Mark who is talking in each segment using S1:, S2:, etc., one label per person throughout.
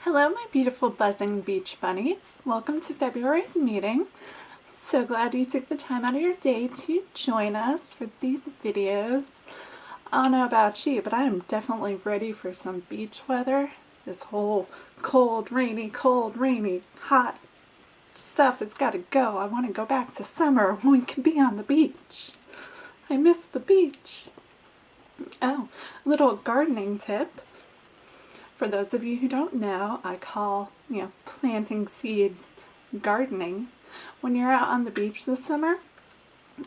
S1: Hello, my beautiful buzzing beach bunnies. Welcome to February's meeting. So glad you took the time out of your day to join us for these videos. I don't know about you, but I am definitely ready for some beach weather. This whole cold, rainy, hot stuff has got to go. I want to go back to summer when we can be on the beach. I miss the beach. Oh, little gardening tip. For those of you who don't know, I call, planting seeds gardening. When you're out on the beach this summer,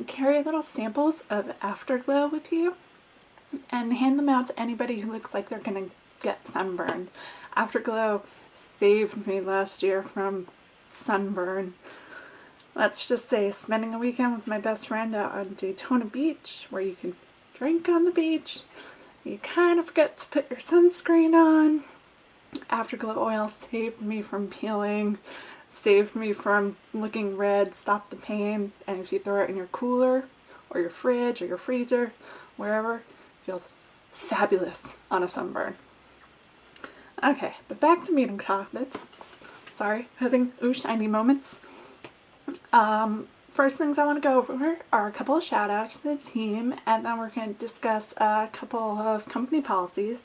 S1: carry little samples of Afterglow with you and hand them out to anybody who looks like they're going to get sunburned. Afterglow saved me last year from sunburn. Let's just say spending a weekend with my best friend out on Daytona Beach, where you can drink on the beach. You kind of forget to put your sunscreen on. Afterglow oil saved me from peeling, saved me from looking red, stopped the pain, and if you throw it in your cooler or your fridge or your freezer, wherever, it feels fabulous on a sunburn. Okay, but back to meeting topics. Sorry, having shiny moments. First things I want to go over are a couple of shout outs to the team, and then we're going to discuss a couple of company policies,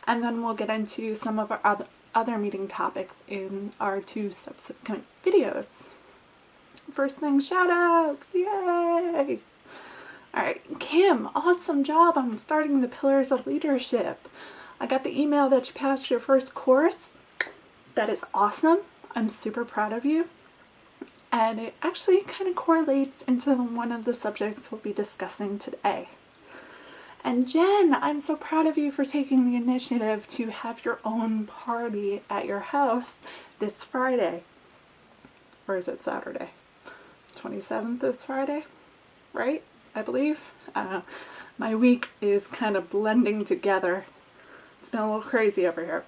S1: and then we'll get into some of our other meeting topics in our two subsequent videos. First thing, shout outs! Yay! Alright, Kim, awesome job on starting the Pillars of Leadership. I got the email that you passed your first course. That is awesome. I'm super proud of you. And it actually kind of correlates into one of the subjects we'll be discussing today. And Jen, I'm so proud of you for taking the initiative to have your own party at your house this Friday. Or is it Saturday? 27th this Friday, right? I believe. My week is kind of blending together. It's been a little crazy over here.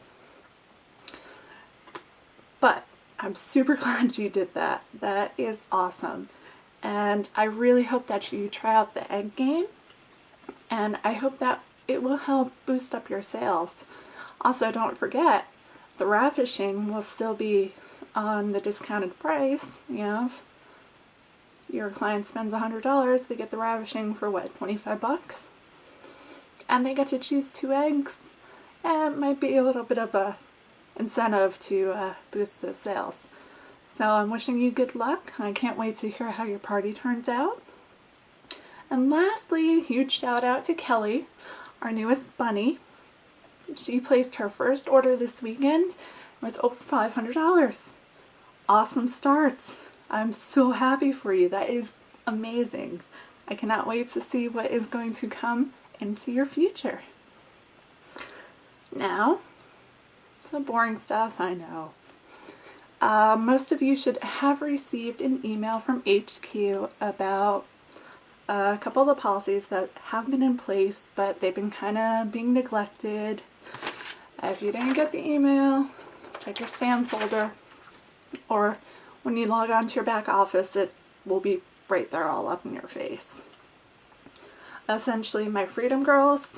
S1: But I'm super glad you did that. That is awesome. And I really hope that you try out the egg game. And I hope that it will help boost up your sales. Also, don't forget, the ravishing will still be on the discounted price. If your client spends $100, they get the ravishing for what, 25 bucks? And they get to choose 2 eggs. And it might be a little bit of a incentive to boost those sales. So I'm wishing you good luck. I can't wait to hear how your party turns out. And lastly, a huge shout out to Kelly, our newest bunny. She placed her first order this weekend. It was over $500. Awesome starts. I'm so happy for you. That is amazing. I cannot wait to see what is going to come into your future. Now, the boring stuff, I know. Most of you should have received an email from HQ about a couple of the policies that have been in place, but they've been kind of being neglected. If you didn't get the email, check your spam folder, or when you log on to your back office, it will be right there all up in your face. Essentially, my Freedom Girls,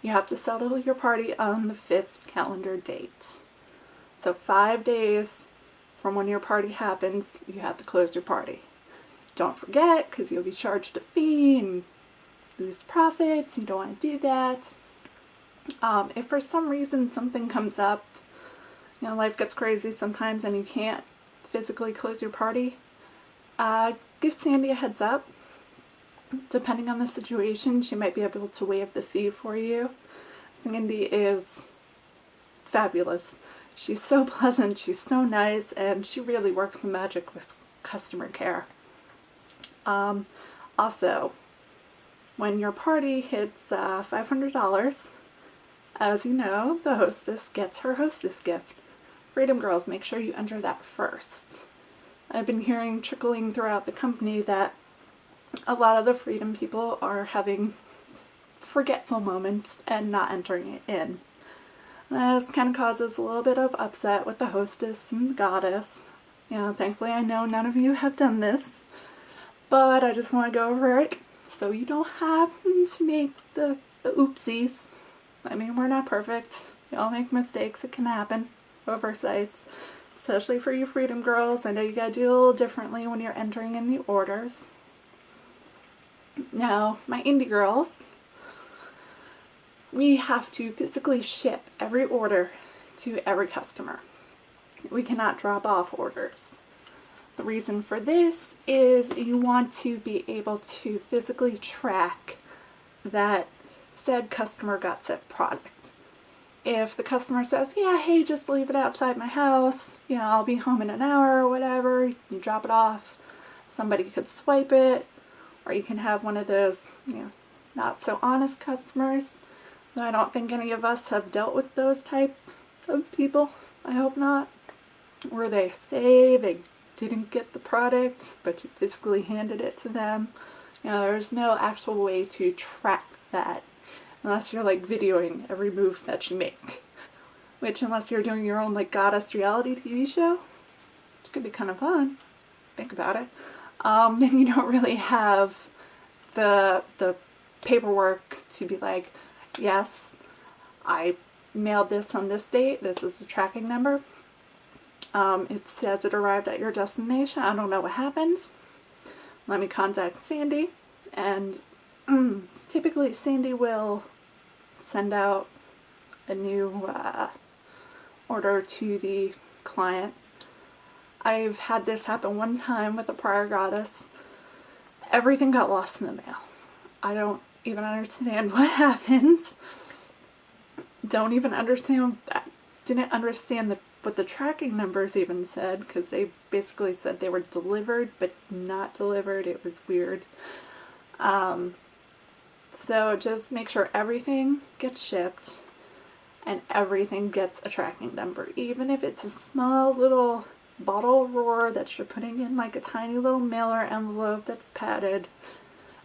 S1: you have to settle your party on the 5th calendar date. So 5 days from when your party happens, you have to close your party. Don't forget, because you'll be charged a fee and lose profits. You don't want to do that. If for some reason something comes up, life gets crazy sometimes and you can't physically close your party, give Sandy a heads up. Depending on the situation, she might be able to waive the fee for you. Sandy is fabulous. She's so pleasant, she's so nice, and she really works the magic with customer care. Also, when your party hits $500, as you know, the hostess gets her hostess gift. Freedom Girls, make sure you enter that first. I've been hearing trickling throughout the company that a lot of the Freedom people are having forgetful moments and not entering it in. This kind of causes a little bit of upset with the hostess and the goddess. Thankfully I know none of you have done this, but I just want to go over it so you don't happen to make the oopsies. I mean, we're not perfect. We all make mistakes. It can happen. oversights, especially for you Freedom Girls. I know you gotta do a little differently when you're entering in the orders. Now, my indie girls, we have to physically ship every order to every customer. We cannot drop off orders. The reason for this is you want to be able to physically track that said customer got said product. If the customer says, yeah, hey, just leave it outside my house, you know, I'll be home in an hour or whatever, you drop it off, somebody could swipe it, or you can have one of those, you know, not so honest customers. I don't think any of us have dealt with those type of people. I hope not. Where they say they didn't get the product, but you physically handed it to them. You know, there's no actual way to track that unless you're like videoing every move that you make. Which, unless you're doing your own like goddess reality TV show, which could be kind of fun. Think about it. Then you don't really have the paperwork to be like, yes, I mailed this on this date. This is the tracking number. It says it arrived at your destination. I don't know what happens. Let me contact Sandy. And typically Sandy will send out a new order to the client. I've had this happen one time with a prior goddess. Everything got lost in the mail. I don't even understand what happened. Don't even understand that. Didn't understand what the tracking numbers even said, because they basically said they were delivered but not delivered. It was weird. So just make sure everything gets shipped and everything gets a tracking number, even if it's a small little bottle of roar that you're putting in like a tiny little mailer envelope that's padded.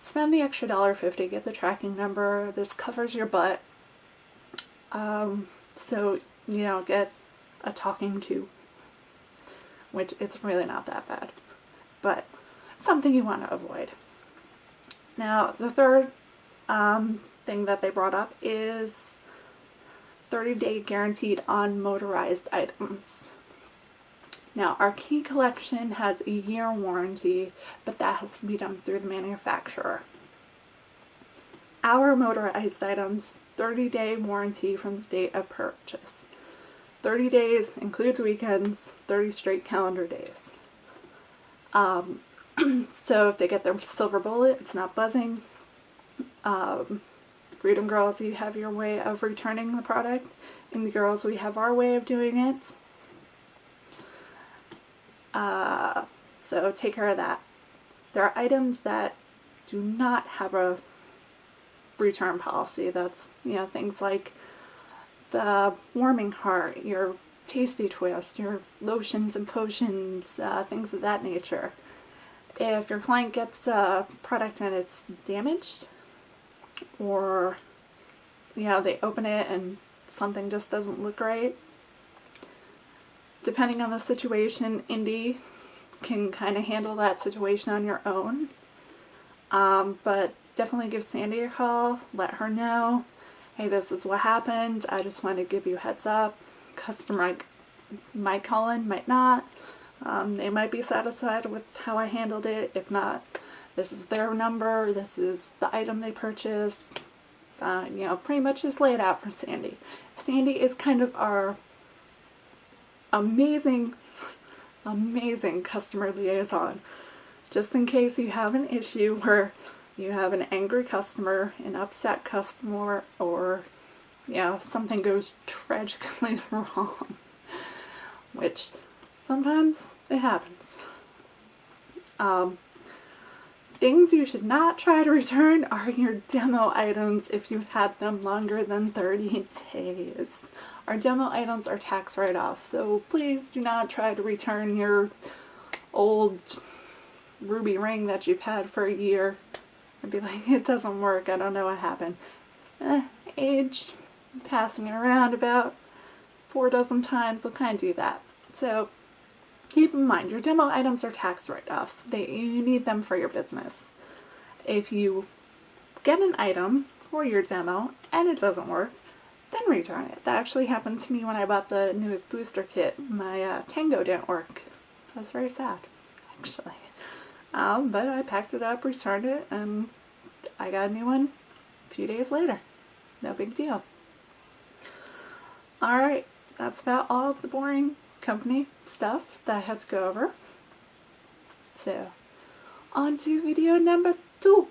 S1: Spend the extra $1.50, get the tracking number. This covers your butt. So, you know, get a talking to, which it's really not that bad, but something you want to avoid. Now, the third thing that they brought up is 30-day guaranteed on motorized items. Now, our key collection has a year warranty, but that has to be done through the manufacturer. Our motorized items, 30-day warranty from the date of purchase. 30 days includes weekends, 30 straight calendar days. So if they get their silver bullet, it's not buzzing. Freedom Girls, you have your way of returning the product. Indie Girls, we have our way of doing it. So take care of that. There are items that do not have a return policy. That's, you know, things like the Warming Heart, your Tasty Twist, your lotions and potions, things of that nature. If your client gets a product and it's damaged, or, you know, they open it and something just doesn't look right, depending on the situation, Indie can kind of handle that situation on your own. But definitely give Sandy a call, let her know, hey, this is what happened, I just want to give you a heads up. Customer might call in, might not. They might be satisfied with how I handled it. If not, this is their number, this is the item they purchased. You know, pretty much just lay it out for Sandy. Sandy is kind of our amazing customer liaison. Just in case you have an issue where you have an angry customer, an upset customer, or, you know, something goes tragically wrong, which sometimes it happens. Things you should not try to return are your demo items if you've had them longer than 30 days. Our demo items are tax write-offs, so please do not try to return your old ruby ring that you've had for a year and be like, it doesn't work, I don't know what happened. Age, passing it around about 4 dozen times will kind of do that. So keep in mind, your demo items are tax write-offs. You need them for your business. If you get an item for your demo and it doesn't work, then return it. That actually happened to me when I bought the newest booster kit. My Tango didn't work. I was very sad, actually. But I packed it up, returned it, and I got a new one a few days later. No big deal. Alright, that's about all the boring company stuff that I had to go over. So, on to video number 2.